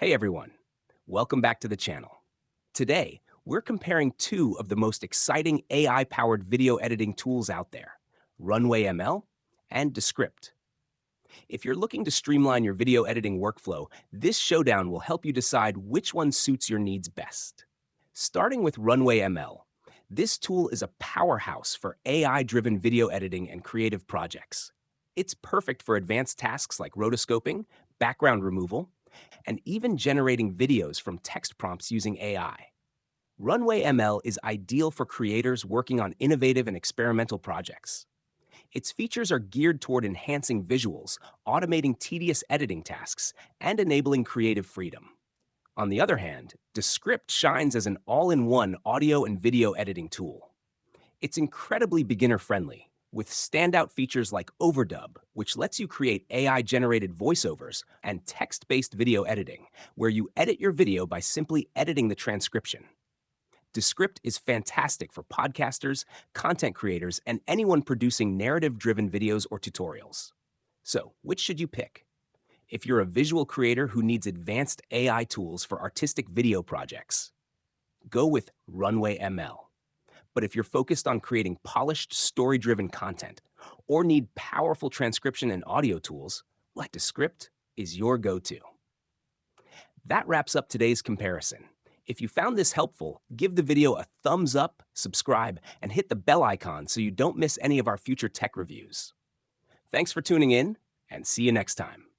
Hey everyone, welcome back to the channel. Today, we're comparing two of the most exciting AI-powered video editing tools out there, Runway ML and Descript. If you're looking to streamline your video editing workflow, this showdown will help you decide which one suits your needs best. Starting with Runway ML, this tool is a powerhouse for AI-driven video editing and creative projects. It's perfect for advanced tasks like rotoscoping, background removal, and even generating videos from text prompts using AI. Runway ML is ideal for creators working on innovative and experimental projects. Its features are geared toward enhancing visuals, automating tedious editing tasks, and enabling creative freedom. On the other hand, Descript shines as an all-in-one audio and video editing tool. It's incredibly beginner-friendly, with standout features like overdub, which lets you create AI-generated voiceovers, and text-based video editing, where you edit your video by simply editing the transcription. Descript is fantastic for podcasters, content creators, and anyone producing narrative-driven videos or tutorials. So, which should you pick? If you're a visual creator who needs advanced AI tools for artistic video projects, go with Runway ML. But if you're focused on creating polished, story-driven content or need powerful transcription and audio tools, like Descript is your go-to. That wraps up today's comparison. If you found this helpful, give the video a thumbs up, subscribe, and hit the bell icon so you don't miss any of our future tech reviews. Thanks for tuning in, and see you next time.